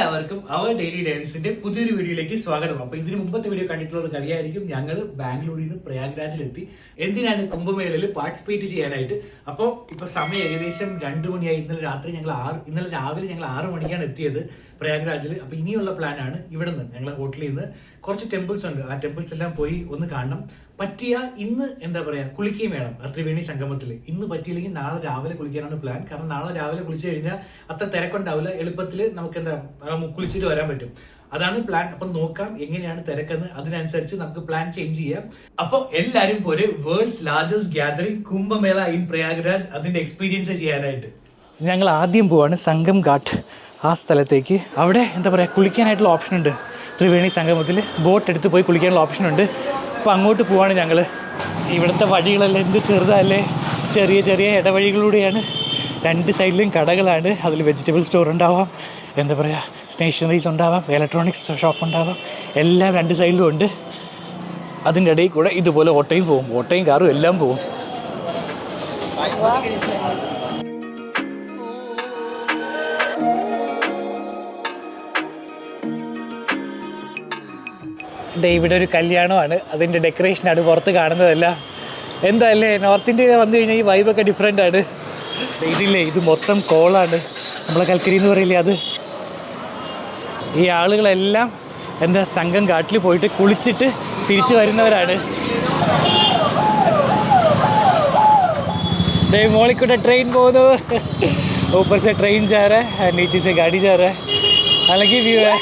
എല്ലാവർക്കും അവർ ഡെയിലി ഡയറീസിന്റെ പുതിയൊരു വീഡിയോയിലേക്ക് സ്വാഗതം. അപ്പൊ ഇതിന് മുമ്പത്തെ വീഡിയോ കണ്ടിട്ടുള്ളവർക്ക് അറിയായിരിക്കും, ഞങ്ങൾ ബാംഗ്ലൂരിൽ നിന്ന് പ്രയാഗ്രാജിലെത്തി. എന്തിനാണ് കുംഭമേളയിൽ പാർട്ടിസിപ്പേറ്റ് ചെയ്യാനായിട്ട്. അപ്പോൾ ഇപ്പൊ സമയം ഏകദേശം 2 മണിയായി. ഇന്നലെ രാവിലെ ഞങ്ങൾ 6 മണിക്കാണ് എത്തിയത് പ്രയാഗ്രാജിൽ. അപ്പൊ ഇനിയുള്ള പ്ലാൻ ആണ് ഇവിടെ നിന്ന് ഞങ്ങളെ ഹോട്ടലിൽ നിന്ന് കുറച്ച് ടെമ്പിൾസ് ഉണ്ട്, ആ ടെമ്പിൾസ് എല്ലാം പോയി ഒന്ന് കാണണം. പറ്റിയ ഇന്ന് എന്താ പറയാ കുളിക്കുകയും വേണം ത്രിവേണി സംഗമത്തിൽ. ഇന്ന് പറ്റിയില്ലെങ്കിൽ നാളെ രാവിലെ കുളിക്കാനാണ് പ്ലാൻ. കാരണം നാളെ രാവിലെ കുളിച്ചു കഴിഞ്ഞാൽ അത്ര തിരക്കുണ്ടാവില്ല, എളുപ്പത്തിൽ നമുക്ക് എന്താ കുളിച്ചിട്ട് വരാൻ പറ്റും. അതാണ് പ്ലാൻ. അപ്പൊ നോക്കാം എങ്ങനെയാണ് തിരക്കെന്ന്, അതിനനുസരിച്ച് നമുക്ക് പ്ലാൻ ചേഞ്ച് ചെയ്യാം. അപ്പൊ എല്ലാരും പോലെ world's largest gathering Kumbh Mela in Prayagraj അതിന്റെ എക്സ്പീരിയൻസ് ചെയ്യാനായിട്ട് ഞങ്ങൾ ആദ്യം പോവാണ് സംഗം ഘാട്ട്. ആ സ്ഥലത്തേക്ക് അവിടെ എന്താ പറയുക കുളിക്കാനായിട്ടുള്ള ഓപ്ഷൻ ഉണ്ട്. ത്രിവേണി സംഗമത്തിൽ ബോട്ട് എടുത്ത് പോയി കുളിക്കാനുള്ള ഓപ്ഷൻ ഉണ്ട്. അപ്പോൾ അങ്ങോട്ട് പോവാണ് ഞങ്ങൾ. ഇവിടുത്തെ വഴികളെല്ലാം എന്ത് ചെറുതല്ലേ, ചെറിയ ചെറിയ ഇടവഴികളിലൂടെയാണ്. 2 സൈഡിലും കടകളാണ്. അതിൽ വെജിറ്റബിൾ സ്റ്റോർ ഉണ്ടാവാം, എന്താ പറയുക സ്റ്റേഷനറീസ് ഉണ്ടാവാം, ഇലക്ട്രോണിക്സ് ഷോപ്പ് ഉണ്ടാവാം, എല്ലാം 2 സൈഡിലും ഉണ്ട്. അതിൻ്റെ ഇടയിൽ കൂടെ ഇതുപോലെ ഓട്ടോയും പോവും, ഓട്ടോയും കാറും എല്ലാം പോവും. ഇവിടെ ഒരു കല്യാണമാണ്, അതിൻ്റെ ഡെക്കറേഷനാണ് പുറത്ത് കാണുന്നതല്ല. എന്താ അല്ലേ, നോർത്ത് ഇന്ത്യ വന്നു കഴിഞ്ഞാൽ ഈ വൈബൊക്കെ ഡിഫറെൻ്റ് ആണ്. ഇതില്ലേ, ഇത് മൊത്തം കോളാണ്, നമ്മളെ കൽക്കരി എന്ന് പറയില്ലേ അത്. ഈ ആളുകളെല്ലാം എന്താ സംഘം ഘാട്ടിൽ പോയിട്ട് കുളിച്ചിട്ട് തിരിച്ചു വരുന്നവരാണ്. മോളിൽ കൂടെ ട്രെയിൻ പോകുന്നു. ऊपर से ट्रेन जा रहा है, नीचे से गाड़ी जा रहा है, अलग ही व्यू है.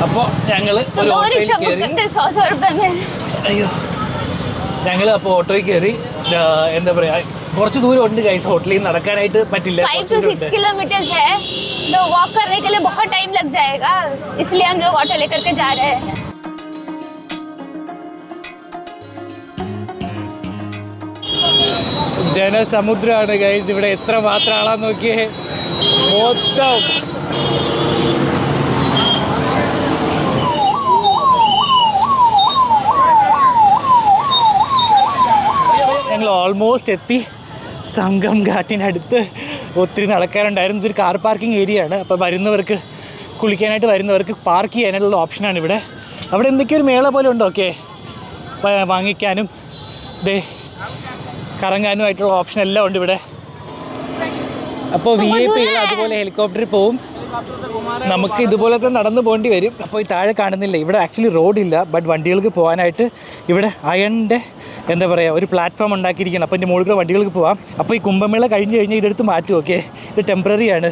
അപ്പോൾ ഞങ്ങൾ അപ്പോൾ ഓട്ടോയിൽ കയറി. എന്താ പറയാ കുറച്ച് ദൂരം ഉണ്ട് ഗൈസ്, ഹോട്ടലിൽ നിന്ന് നടക്കാനായിട്ട് പറ്റില്ല. 5 to 6 किलोमीटर है, तो वॉक करने के लिए बहुत टाइम लग जाएगा, इसलिए हम लोग ऑटो लेकर के जा रहे हैं. ജനസമുദ്രമാണ് ഗൈസ് ഇവിടെ. എത്ര മാത്രം ആളാന്ന് നോക്കിയേ, മൊത്തം. ഞങ്ങൾ ഓൾമോസ്റ്റ് എത്തി സംഗം ഘാട്ടിനടുത്ത്. ഒത്തിരി നടക്കാനുണ്ടായിരുന്നു. ഇതൊരു കാർ പാർക്കിംഗ് ഏരിയ ആണ്. അപ്പോൾ വരുന്നവർക്ക് കുളിക്കാനായിട്ട് വരുന്നവർക്ക് പാർക്ക് ചെയ്യാനായിട്ടുള്ള ഓപ്ഷനാണ് ഇവിടെ. അവിടെ എന്തൊക്കെയൊരു മേള പോലെ ഉണ്ട്, ഓക്കെ വാങ്ങിക്കാനും കറങ്ങാനുമായിട്ടുള്ള ഓപ്ഷൻ എല്ലാം ഉണ്ട് ഇവിടെ. അപ്പോൾ VIP അതുപോലെ ഹെലികോപ്റ്ററിൽ പോവും. നമുക്ക് ഇതുപോലത്തെ നടന്നു പോകേണ്ടി വരും. അപ്പോൾ ഈ താഴെ കാണുന്നില്ല, ഇവിടെ ആക്ച്വലി റോഡില്ല, ബട്ട് വണ്ടികൾക്ക് പോകാനായിട്ട് ഇവിടെ അയണിൻ്റെ എന്താ പറയുക ഒരു പ്ലാറ്റ്ഫോം ഉണ്ടാക്കിയിരിക്കണം. അപ്പോൾ ഇതിൻ്റെ മുകളിൽ വണ്ടികൾക്ക് പോകാം. അപ്പോൾ ഈ കുംഭമേള കഴിഞ്ഞ് കഴിഞ്ഞാൽ ഇതെടുത്ത് മാറ്റും, ഓക്കെ ഇത് ടെമ്പററി ആണ്.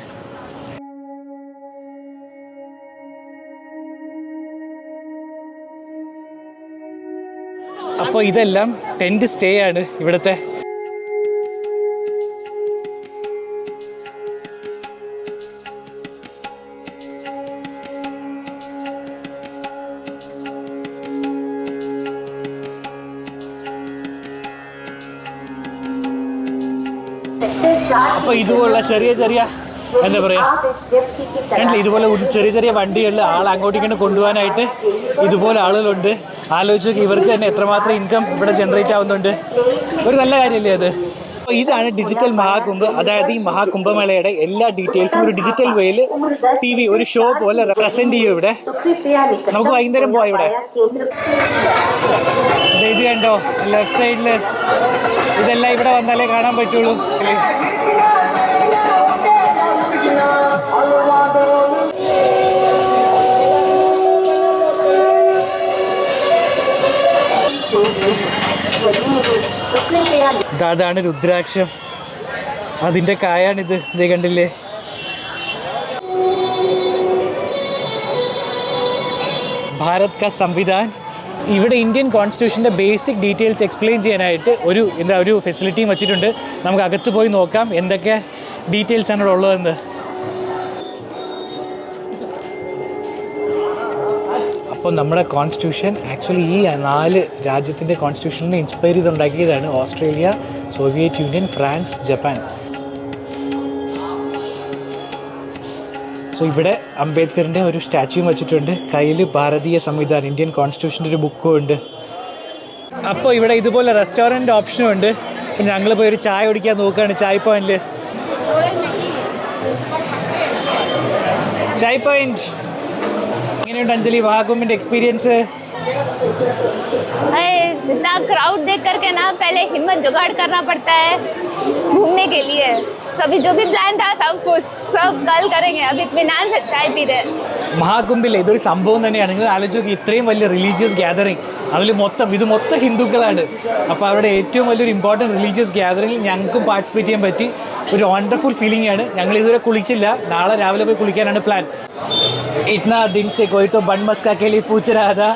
അപ്പോൾ ഇതെല്ലാം ടെൻറ്റ് സ്റ്റേ ആണ് ഇവിടുത്തെ. അപ്പോൾ ഇതുപോലുള്ള ചെറിയ ചെറിയ എന്താ പറയുക കണ്ടില്ല, ഇതുപോലെ ചെറിയ ചെറിയ വണ്ടികളിൽ അങ്ങോട്ടേക്ക് കൊണ്ടുപോകാനായിട്ട് ഇതുപോലെ ആളുകളുണ്ട്. ആലോചിച്ച് നോക്കി ഇവർക്ക് തന്നെ എത്രമാത്രം ഇൻകം ഇവിടെ ജനറേറ്റ് ആവുന്നുണ്ട്. ഒരു നല്ല കാര്യമല്ലേ അത്. അപ്പോൾ ഇതാണ് ഡിജിറ്റൽ മഹാകുംഭ്. അതായത് ഈ മഹാകുംഭമേളയുടെ എല്ലാ ഡീറ്റെയിൽസും ഒരു ഡിജിറ്റൽ വേയിൽ TV ഒരു ഷോ പോലെ റെപ്രസെൻ്റ് ചെയ്യും ഇവിടെ. നമുക്ക് വൈകുന്നേരം പോവാം ഇവിടെ. ഇത് കണ്ടോ ലെഫ്റ്റ് സൈഡിൽ, ഇതെല്ലാം ഇവിടെ വന്നാലേ കാണാൻ പറ്റുള്ളൂ. അതാണ് രുദ്രാക്ഷം, അതിൻ്റെ കായാണിത്. ഇത് കണ്ടില്ലേ. ഭാരത് കാ സംവിധാൻ. ഇവിടെ ഇന്ത്യൻ കോൺസ്റ്റിറ്റ്യൂഷൻ്റെ ബേസിക് ഡീറ്റെയിൽസ് എക്സ്പ്ലെയിൻ ചെയ്യാനായിട്ട് ഒരു ഫെസിലിറ്റിയും വെച്ചിട്ടുണ്ട്. നമുക്ക് അകത്ത് പോയി നോക്കാം എന്തൊക്കെ ഡീറ്റെയിൽസ് ആണ് ഇവിടെ ഉള്ളതെന്ന്. അപ്പോൾ നമ്മുടെ കോൺസ്റ്റിറ്റ്യൂഷൻ ആക്ച്വലി ഈ 4 രാജ്യത്തിൻ്റെ കോൺസ്റ്റിറ്റ്യൂഷനിൽ നിന്ന് ഇൻസ്പയർ ചെയ്തുണ്ടാക്കിയതാണ്. Australia, Soviet Union, France, Japan. So ഇവിടെ അംബേദ്കറിൻ്റെ ഒരു സ്റ്റാച്യൂയും വെച്ചിട്ടുണ്ട്. കയ്യിൽ ഭാരതീയ സംവിധാൻ ഇന്ത്യൻ കോൺസ്റ്റിറ്റ്യൂഷൻ്റെ ഒരു ബുക്കും ഉണ്ട്. അപ്പോൾ ഇവിടെ ഇതുപോലെ റെസ്റ്റോറൻറ്റ് ഓപ്ഷനും ഉണ്ട്. ഞങ്ങളിപ്പോൾ ഒരു ചായ കുടിക്കാൻ നോക്കുകയാണ് ചായ് പോയിന്റിൽ. ചായ് പോയിന്റ് എങ്ങനെയുണ്ട് അഞ്ജലി മഹാകുംഭിന്റെ എക്സ്പീരിയൻസ്? इतना क्राउड देख करके ना पहले हिम्मत जुगाड़ करना पड़ता है घूमने के लिए. सभी जो भी प्लान था सब कल करेंगे. अभी इत्मीनान से चाय पी रहे हैं. മഹാകുംഭിൽ ഇതൊരു സംഭവം തന്നെയാണ്. നിങ്ങൾ ആലോചിച്ച് നോക്കി, ഇത്രയും വലിയ റിലീജിയസ് ഗ്യാതറിങ്, അതിൽ ഇത് മൊത്തം ഹിന്ദുക്കളാണ്. അപ്പോൾ അവരുടെ ഏറ്റവും വലിയൊരു ഇമ്പോർട്ടൻറ്റ് റിലീജിയസ് ഗ്യാതറിങ്ങിൽ ഞങ്ങൾക്കും പാർട്ടിസിപ്പേറ്റ് ചെയ്യാൻ പറ്റി. ഒരു വണ്ടർഫുൾ ഫീലിംഗ് ആണ്. ഞങ്ങൾ ഇതുവരെ കുളിച്ചില്ല, നാളെ രാവിലെ പോയി കുളിക്കാനാണ് പ്ലാൻ. इतना दिन से कोई तो बन मस्का के लिए पूछ रहा था,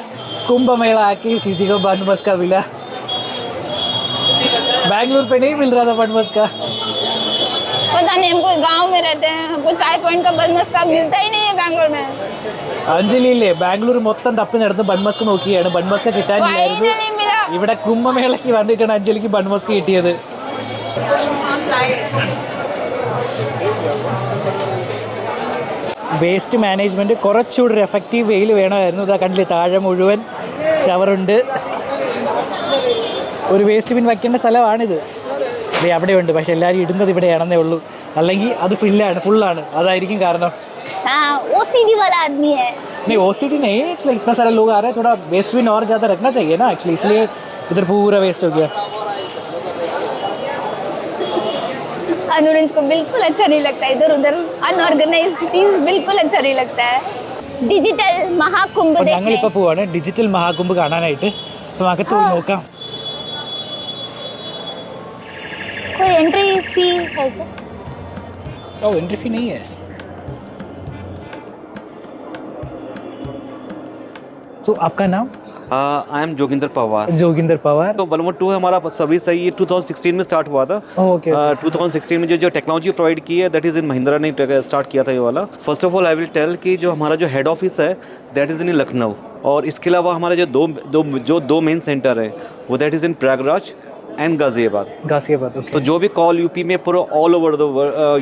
कुंभ मेला आके किसी को बन मस्का मिला? बैंगलोर पे नहीं मिल रहा था बन मस्का. पता नहीं, हमको गांव में रहते हैं, हमको चाय पॉइंट का बन मस्का मिलता ही नहीं है बैंगलोर में. അഞ്ജലിയില്ലേ ബാംഗ്ലൂർ മൊത്തം തപ്പി നടന്ന് ബൺമസ്ക് നോക്കിയാണ്, ബൺമസ്ക കിട്ടാനില്ലായിരുന്നു. ഇവിടെ കുംഭമേളയ്ക്ക് വന്നിട്ടാണ് അഞ്ജലിക്ക് ബൺമസ്ക് കിട്ടിയത്. വേസ്റ്റ് മാനേജ്മെൻറ്റ് കുറച്ചുകൂടി ഒരു എഫക്റ്റീവ് വെയിൽ വേണമായിരുന്നു. ഇതാ കണ്ടില്ലേ, താഴെ മുഴുവൻ ചവറുണ്ട്. ഒരു വേസ്റ്റ് ബിൻ വയ്ക്കേണ്ട സ്ഥലമാണിത്. അവിടെയുണ്ട്, പക്ഷെ എല്ലാവരും ഇടുന്നത് ഇവിടെയാണെന്നേ ഉള്ളൂ. അല്ലെങ്കിൽ അത് ഫുള്ളാണ്, അതായിരിക്കും കാരണം. ओसीडी वाला आदमी है. नहीं ओसीडी नहीं, एक्चुअली इतना सारे लोग आ रहे हैं, थोड़ा वेस्ट बिन और ज़्यादा रखना चाहिए ना एक्चुअली, इसलिए इधर पूरा वेस्ट हो गया. अनुरंज को बिल्कुल अच्छा नहीं लगता इधर उधर अनऑर्गेनाइज्ड चीज, बिल्कुल अच्छा नहीं लगता है. ഡിജിറ്റൽ മഹാകുംഭ് ഞങ്ങളിപ്പോൾ പോവാണ് ഡിജിറ്റൽ മഹാകുംഭ് കാണാനായിട്ട്. അപ്പോൾ അകത്ത് പോയി നോക്കാം. कोई एंट्री फी है क्या? ओ एंट्री फी नहीं है. सो आपका नाम? I am Joginder Pawar. जोगिंदर पवार. तो 112 हमारा सर्विस है, ये 2016 में स्टार्ट हुआ था. ओके. 2016 में जो टेक्नोलॉजी प्रोवाइड की है दैट इज़ इन महिंद्रा ने स्टार्ट किया था ये वाला. First of all I will tell कि जो हमारा जो हेड ऑफिस है दैट इज़ इन लखनऊ, और इसके अलावा हमारे जो दो मेन सेंटर हैं वो that is in Prayagraj and Ghaziabad. Okay. तो जो भी कॉल यूपी में पूरा ऑल ओवर द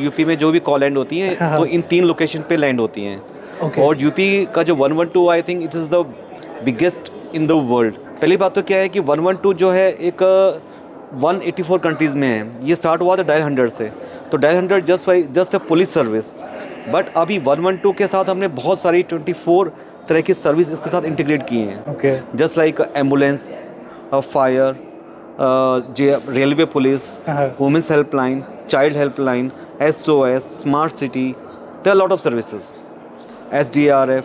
यूपी में जो भी कॉल लैंड होती हैं तो इन 3 लोकेशन पे लैंड होती हैं. Okay. और यूपी का जो 112 I think it is the biggest in the world. पहली बात तो क्या है कि 112 जो है एक 184 कंट्रीज़ में है. ये स्टार्ट हुआ था डायल 100 से. तो dial 100 just a police service, but अभी 112 के साथ हमने बहुत सारी 24 तरह की सर्विस इसके साथ इंटीग्रेट किए हैं. Okay. Just like ambulance, fire, railway police, women's helpline, child helpline, SOS, smart city, there lot of services, SDRF,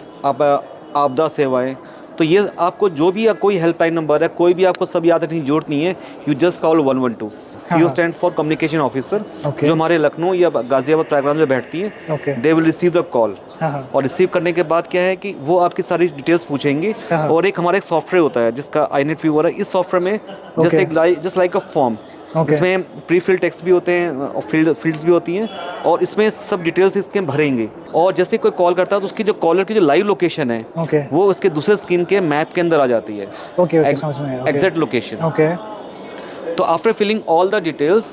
आपदा सेवाएं. तो ये आपको जो भी कोई हेल्पलाइन नंबर है, कोई भी आपको सब याद रखने की जरूरत नहीं है. You just call 112. CO stand for communication officer. जो हमारे लखनऊ या गाजियाबाद प्रयागराज में बैठती है, they will receive the call. और रिसीव करने के बाद क्या है कि वो आपकी सारी डिटेल्स पूछेंगे. और एक हमारा एक सॉफ्टवेयर होता है जिसका iNet Viewer है. इस सॉफ्टवेयर में जस्ट लाइक अ फॉर्म, इसमें प्री फिल टेक्स्ट भी होते हैं और फील्ड्स भी होती हैं, और इसमें सब डिटेल्स इसके भरेंगे. और जैसे कोई कॉल करता है तो उसकी जो कॉलर की जो लाइव लोकेशन है वो उसके दूसरे स्क्रीन के मैप के अंदर आ जाती है. Exact location. तो after filling all the details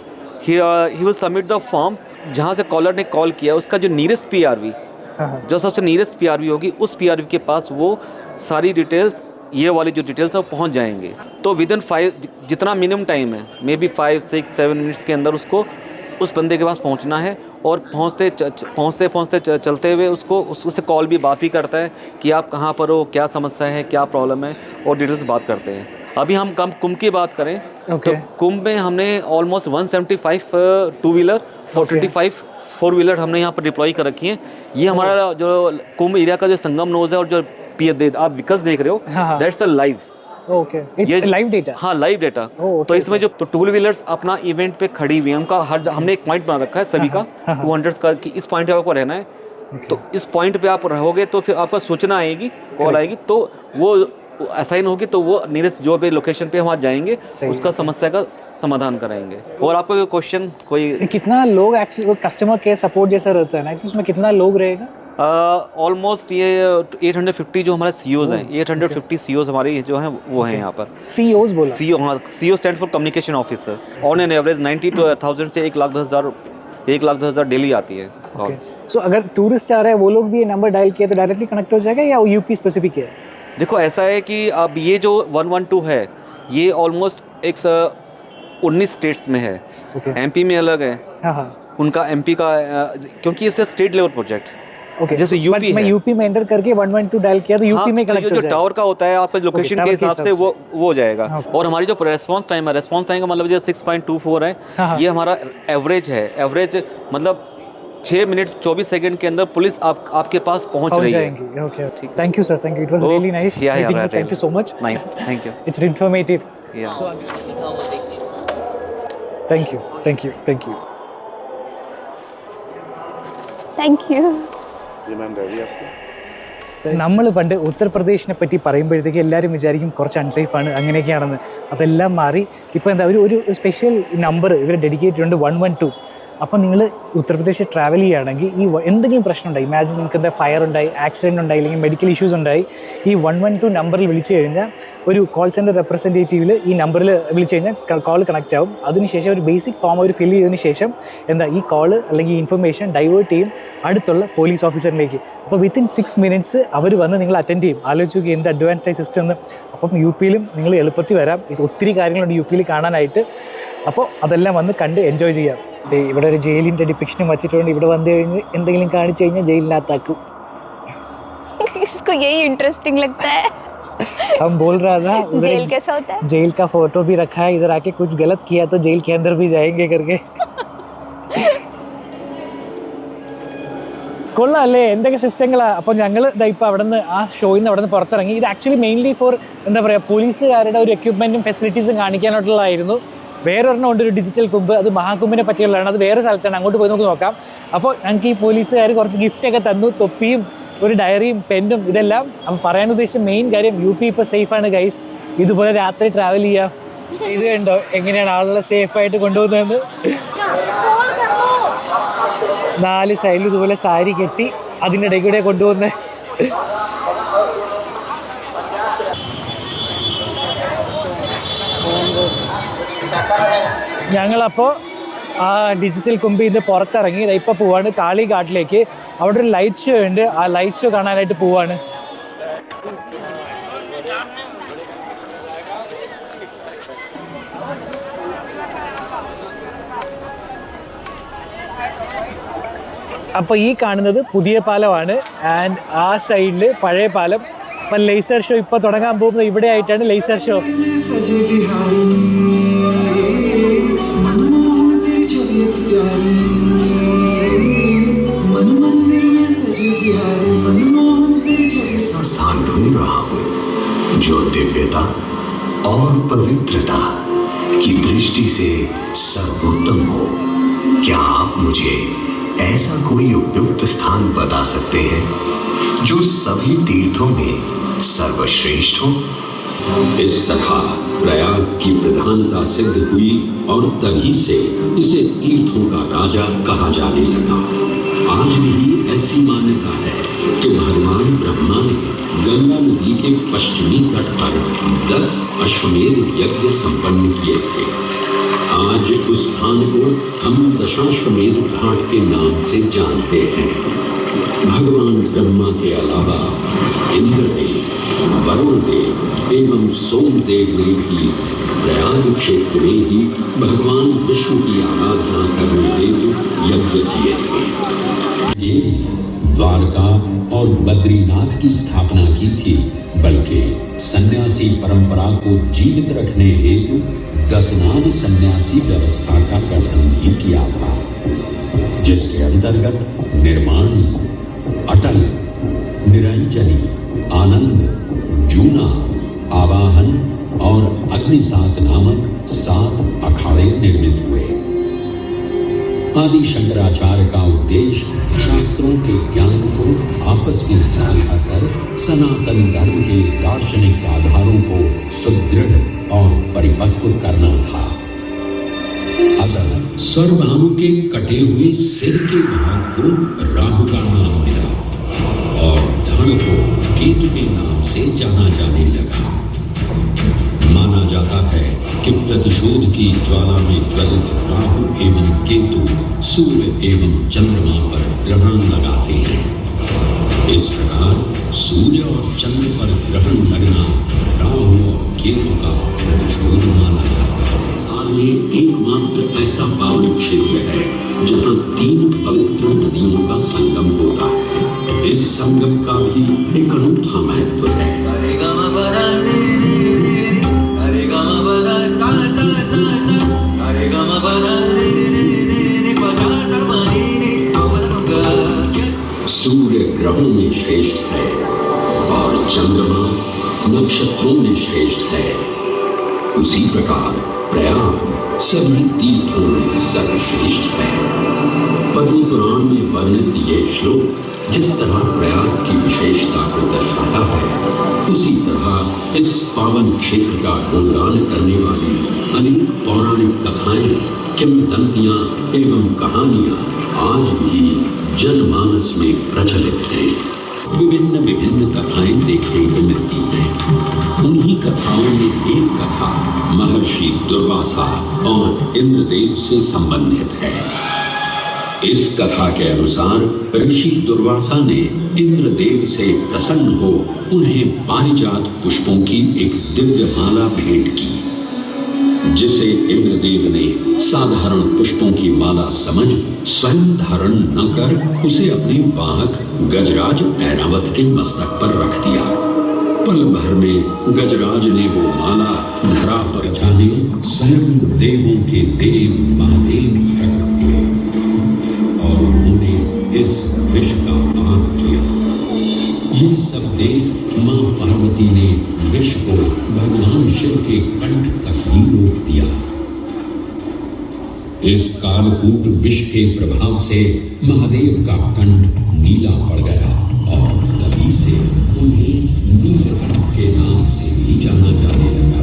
he will submit the form. जहाँ से कॉलर ने कॉल किया उसका जो नियरेस्ट PRV, जो सबसे नियरेस्ट PRV होगी, उस PRV के पास वो सारी डिटेल्स, ये वाली जो डिटेल्स है वो पहुंच जाएंगे. तो विद इन 5 जितना मिनिमम टाइम है, मे बी 5, 6, 7 मिनट्स के अंदर उसको उस बंदे के पास पहुंचना है. और पहुंचते चलते हुए उससे कॉल भी बात भी करता है कि आप कहाँ पर हो, क्या समस्या है, क्या प्रॉब्लम है, और डिटेल्स बात करते हैं. अभी हम कुंभ की बात करें तो कुंभ में हमने ऑलमोस्ट 175 टू व्हीलर और 25 4 व्हीलर हमने यहाँ पर डिप्लॉय कर रखी हैं. ये हमारा जो कुंभ एरिया का जो संगम नोज है और जो आप विकस देख रहे हो, that's the live. Okay. It's live data. हाँ, लाइव डेटा. तो इसमें जो टू व्हीलर्स अपना इवेंट पे खड़ी हुई है, उनका हमने एक पॉइंट बना रखा है सभी का 200 का, कि इस पॉइंट पे आपको रहना है. तो इस पॉइंट पे आप रहोगे तो फिर आपको सूचना आएगी, कॉल आएगी, तो वो असाइन होगी, तो वो नियरेस्ट जो भी लोकेशन पे वहाँ जाएंगे, उसका समस्या का समाधान कराएंगे. और आपको कोई क्वेश्चन, कोई कितना लोग एक्चुअली कस्टमर केयर सपोर्ट जैसा रहता है ना, एक्चुअली उसमें कितना लोग रहेगा? ऑलमोस्ट ये 850 जो हमारे CEOs हैं, 850 CEOs हमारे जो हैं वो हैं यहाँ पर. CEOs बोला? CEO stand for communication officer. On an average 90,000 से 1,10,000 डेली आती है कॉल. सो अगर टूरिस्ट आ रहे हैं वो लोग भी ये नंबर डायल किया तो डायरेक्टली कनेक्ट हो जाएगा या यूपी स्पेसिफिक है? देखो ऐसा है कि अब ये जो 112 है ये ऑलमोस्ट एक 19 स्टेट्स में है, Okay. MP में अलग है, हाँ हाँ उनका MP का क्योंकि इससे स्टेट लेवल प्रोजेक्ट, ओके जैसे But UP मैं है। यूपी में एंटर करके 112 डायल किया तो यूपी में तो कनेक्ट हो जो जाएगा। टावर का होता है आपका लोकेशन टावर के के हिसाब से हिसाब वो हो जाएगा। हाँ। और हमारी जो रेस्पॉन्स टाइम है, रेस्पॉन्स टाइम का मतलब जो 6.24 है, हाँ, हाँ। ये हमारा एवरेज है। एवरेज मतलब 6 मिनट 24 सेकंड के अंदर पुलिस आपके पास पहुंच रही है। जाएंगे। Okay thank you sir, thank you, it was really nice meeting you, thank you so much, nice, thank you. It's informative. Yeah. Thank you thank you thank you. Thank you. നമ്മൾ പണ്ട് ഉത്തർപ്രദേശിനെ പറ്റി പറയുമ്പോഴത്തേക്ക് എല്ലാവരും വിചാരിക്കും കുറച്ച് അൺസേഫാണ് അങ്ങനെയൊക്കെയാണെന്ന്. അതെല്ലാം മാറി ഇപ്പോൾ എന്താ ഒരു സ്പെഷ്യൽ നമ്പർ ഇവർ ഡെഡിക്കേറ്റ് ഉണ്ട് 112. അപ്പം നിങ്ങൾ ഉത്തർപ്രദേശിൽ ട്രാവൽ ചെയ്യുകയാണെങ്കിൽ ഈ എന്തെങ്കിലും പ്രശ്നം ഉണ്ടായി, ഇമാജിൻ നിങ്ങൾക്ക് എന്താ ഫയർ ഉണ്ടായി, ആക്സിഡൻറ്റ് ഉണ്ടായി, അല്ലെങ്കിൽ മെഡിക്കൽ ഇഷ്യൂസ് ഉണ്ടായി, ഈ 112 നമ്പറിൽ വിളിച്ചു കഴിഞ്ഞാൽ ഒരു കോൾ സെൻറ്റർ റെപ്രസെൻറ്റേറ്റീവിൽ ഈ നമ്പറിൽ വിളിച്ചു കഴിഞ്ഞാൽ കോൾ കണക്റ്റ് ആവും. അതിനുശേഷം ഒരു ബേസിക് ഫോം അവർ ഫില്ല് ചെയ്തതിന് ശേഷം എന്താ ഈ കോള് അല്ലെങ്കിൽ ഈ ഇൻഫർമേഷൻ ഡൈവേർട്ട് ചെയ്യും അടുത്തുള്ള പോലീസ് ഓഫീസറിലേക്ക്. അപ്പോൾ വിത്തിൻ 6 മിനിറ്റ്സ് അവർ വന്ന് നിങ്ങൾ അറ്റൻഡ് ചെയ്യും. ആലോചിച്ച് നോക്കി എന്ത് അഡ്വാൻസ്ഡ് ആയി സിസ്റ്റം എന്ന്. അപ്പം യു പിയിലും നിങ്ങൾ എളുപ്പത്തിൽ വരാം. ഇത് ഒത്തിരി കാര്യങ്ങളുണ്ട് യു പിയിൽ കാണാനായിട്ട്. അപ്പോൾ അതെല്ലാം വന്ന് കണ്ട് എൻജോയ് ചെയ്യാം. ഇവിടെ ഒരു ജയിലിൻ്റെ ഡിപ്പിക്ഷനും വച്ചിട്ടുണ്ട്. ഇവിടെ വന്നു കഴിഞ്ഞ് എന്തെങ്കിലും കാണിച്ചു കഴിഞ്ഞാൽ ജയിലിനകത്താക്കും. इसको यही इंटरेस्टिंग लगता है। हम बोल रहा था उधर जेल कैसा होता है? जेल का फोटो भी रखा है, इधर आके कुछ गलत किया तो जेल के अंदर भी जाएंगे करके. കൊള്ളാം അല്ലേ, എന്തൊക്കെ സിസ്റ്റങ്ങളാണ്. അപ്പോൾ ഞങ്ങൾ ഇപ്പോൾ അവിടെ നിന്ന് ആ ഷോയിൽ നിന്ന് അവിടെ നിന്ന് പുറത്തിറങ്ങി. ഇത് ആക്ച്വലി മെയിൻലി ഫോർ എന്താ പറയുക പോലീസുകാരുടെ ഒരു എക്യുപ്മെൻറ്റും ഫെസിലിറ്റീസും കാണിക്കാനായിട്ടുള്ളതായിരുന്നു. വേറൊരെണ്ണം ഉണ്ട്, ഒരു ഡിജിറ്റൽ കുമ്പ്, അത് മഹാകുംഭിനെ പറ്റിയുള്ളതാണ്. അത് വേറെ സ്ഥലത്താണ്, അങ്ങോട്ട് പോയി നമുക്ക് നോക്കാം. അപ്പോൾ ഞങ്ങൾക്ക് ഈ പോലീസുകാർ കുറച്ച് ഗിഫ്റ്റൊക്കെ തന്നു, തൊപ്പിയും ഒരു ഡയറിയും പെന്നും ഇതെല്ലാം. അപ്പം പറയാൻ ഉദ്ദേശിച്ച മെയിൻ കാര്യം യു പി ഇപ്പോൾ സേഫാണ് ഗൈസ്. ഇതുപോലെ രാത്രി ട്രാവൽ ചെയ്യാം. ഇത് കണ്ടോ എങ്ങനെയാണ് ആളുകളെ സേഫായിട്ട് കൊണ്ടുപോകുന്നതെന്ന്. 4 സൈഡിലും ഇതുപോലെ സാരി കെട്ടി അതിൻ്റെ ഇടയിൽ കൂടെ കൊണ്ടുപോകുന്നത്. ഞങ്ങളപ്പോൾ ആ ഡിജിറ്റൽ കുമ്പിൽ നിന്ന് പുറത്തിറങ്ങി ഇപ്പോൾ പോവാണ് കാളിഘാട്ടിലേക്ക്. അവിടെ ഒരു ലൈറ്റ് ഷോ ഉണ്ട്, ആ ലൈറ്റ് ഷോ കാണാനായിട്ട് പോവാണ്. അപ്പോൾ ഈ കാണുന്നത് പുതിയ പാലമാണ് ആൻഡ് ആ സൈഡിൽ പഴയ പാലം. അപ്പം ലേസർ ഷോ ഇപ്പോൾ തുടങ്ങാൻ പോകുന്നത് ഇവിടെ ആയിട്ടാണ് ലേസർ ഷോ. स्थान ढूंढ रहा हूं जो दिव्यता और पवित्रता की दृष्टि से सर्वोत्तम हो। क्या आप मुझे ऐसा कोई उपयुक्त स्थान बता सकते हैं जो सभी तीर्थों में सर्वश्रेष्ठ हो? इस तरह प्रयाग की प्रधानता सिद्ध हुई और तभी से इसे तीर्थों का राजा कहा जाने लगा। आज भी ऐसी मान्यता है कि भगवान ब्रह्मा ने गंगा नदी के पश्चिमी तट पर 10 अश्वमेध यज्ञ संपन्न किए थे। आज उस स्थान को हम दशाश्वमेध घाट के नाम से जानते हैं। भगवान ब्रह्मा के अलावा इंद्रदेव, वरुण देव एवं सोमदेव ने भी प्रयाग क्षेत्र में ही भगवान विष्णु की आराधना करने हेतु यज्ञ किए थे। ये द्वारका और बद्रीनाथ की स्थापना की थी, बल्कि सन्यासी परंपरा को जीवित रखने हेतु 10 नाम सन्यासी व्यवस्था का गठन भी किया था, जिसके अंतर्गत निर्माणी, अटल, निरंजनी, आनंद, जूना, आवाहन और अग्निसात नामक 7 अखाड़े निर्मित हुए। आदि शंकराचार्य का उद्देश्य शास्त्रों के ज्ञान को आपस में साझा कर सनातन धर्म के दार्शनिक आधारों को सुदृढ़ और परिपक्व करना था। अतः स्वरभानु के कटे हुए सिर के भाग को राहु का नाम मिला और धड़ को केतु के नाम से जाना जाने लगा। माना जाता है कि प्रतिशोध की ज्वाला में ज्वलित राहु एवं केतु सूर्य एवं चंद्रमा पर ग्रहण लगाते हैं। इस प्रकार सूर्य और चंद्र पर ग्रहण लगना राहु और केतु का प्रतिशोध माना जाता है। साल में एकमात्र ऐसा पावन क्षेत्र है जहाँ 3 पवित्र नदियों का संगम होता है। इस संगम का भी एक अनूठा महत्व है। सूर्य ग्रहों में श्रेष्ठ है और चंद्रमा नक्षत्रों में श्रेष्ठ है। उसी प्रकार प्रयाग सभी तीर्थों में सर्वश्रेष्ठ है। पद्म पुराण में वर्णित ये श्लोक जिस तरह प्रयाग की विशेषता को दर्शाता है, उसी तरह इस पावन क्षेत्र का गुणगान करने वाली अनेक पौराणिक कथाएं, किंवदंतियां एवं कहानियां आज भी जनमानस में प्रचलित हैं। विभिन्न कथाएं देखने को मिलती हैं। उन्हीं कथाओं में एक कथा महर्षि दुर्वासा और इंद्रदेव से संबंधित है। इस कथा के अनुसार ऋषि दुर्वासा ने इंद्रदेव से प्रसन्न हो उन्हें पारिजात पुष्पों की एक दिव्य माला भेंट की, जिसे इंद्रदेव ने साधारण पुष्पों की माला समझ स्वयं धारण न कर उसे अपने वाहक गजराज ऐरावत के मस्तक पर रख दिया। पल भर में गजराज ने वो माला धरा पर जाने स्वयं देवों के देव महादेव प्रकट हुए और उन्होंने इस विष का पान किया। ये सब देख मां पार्वती ने विष को भगवान शिव के कंठ तक ही रोक दिया। इस कालकूट विष के प्रभाव से महादेव का कंठ नीला पड़ गया और तभी से उन्हें नीलकंठ के नाम से भी जाना जाने लगा।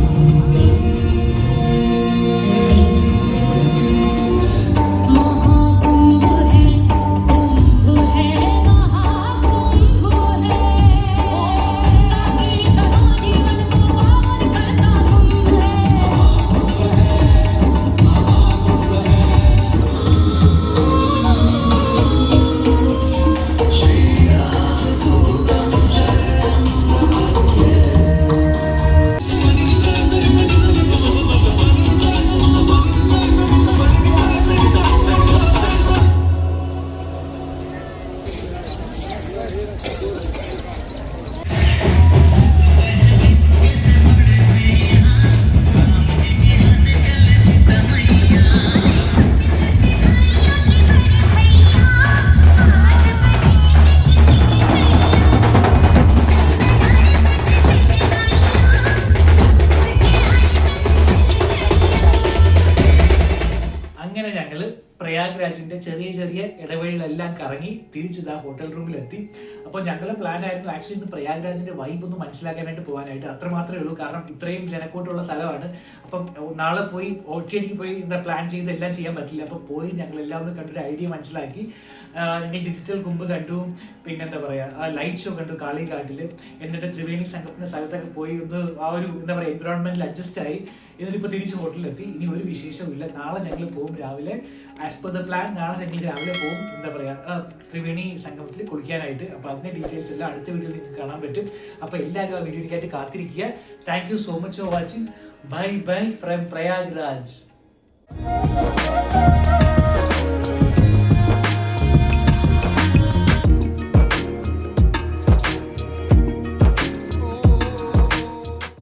പ്രയാഗ്രാജിന്റെ ചെറിയ ചെറിയ ഇടവഴികളെല്ലാം കറങ്ങി തിരിച്ചിതാ ഹോട്ടൽ റൂമിലെത്തി. അപ്പോൾ ഞങ്ങളുടെ പ്ലാൻ ആയിരുന്നു ആക്ച്വലി ഇന്ന് പ്രയാഗ്രാജിന്റെ വൈബ് ഒന്ന് മനസ്സിലാക്കാനായിട്ട് പോകാനായിട്ട്. അത്രമാത്രമേ ഉള്ളൂ, കാരണം ഇത്രയും ജനക്കൂട്ടമുള്ള സ്ഥലമാണ്. അപ്പം നാളെ പോയി ഒറ്റയടിക്ക് പോയി എന്താ പ്ലാൻ ചെയ്ത് എല്ലാം ചെയ്യാൻ പറ്റില്ല. അപ്പോൾ പോയി ഞങ്ങൾ എല്ലാം ഒന്ന് കണ്ടൊരു ഐഡിയ മനസ്സിലാക്കി. ഞങ്ങൾ ഡിജിറ്റൽ കുമ്പ് കണ്ടു, പിന്നെ എന്താ പറയുക ലൈറ്റ് ഷോ കണ്ടു കാളിഘാട്ടിൽ. എന്നിട്ട് ത്രിവേണി സംഗമത്തിന്റെ സ്ഥലത്തൊക്കെ പോയി ഒന്ന് ആ ഒരു എന്താ പറയുക എൻവയോൺമെന്റിൽ അഡ്ജസ്റ്റ് ആയി. എന്നിട്ടിപ്പോൾ തിരിച്ച് ഹോട്ടലിലെത്തി. ഇനി ഒരു വിശേഷവും ഇല്ല. നാളെ ഞങ്ങൾ പോകും രാവിലെ, ആസ് പെർ ദ പ്ലാൻ. നാളെ ഞങ്ങൾ രാവിലെ പോകും എന്താ പറയുക ത്രിവേണി സംഗമത്തിൽ കുളിക്കാനായിട്ട്. അപ്പോൾ അതിന്റെ ഡീറ്റെയിൽസ് എല്ലാം അടുത്ത വീഡിയോയിൽ നിങ്ങൾക്ക് കാണാൻ പറ്റും. അപ്പോൾ എല്ലാവരും ആ വീഡിയോയ്ക്കായിട്ട് കാത്തിരിക്കുക. Thank you so much for watching. Bye bye from Prayagraj.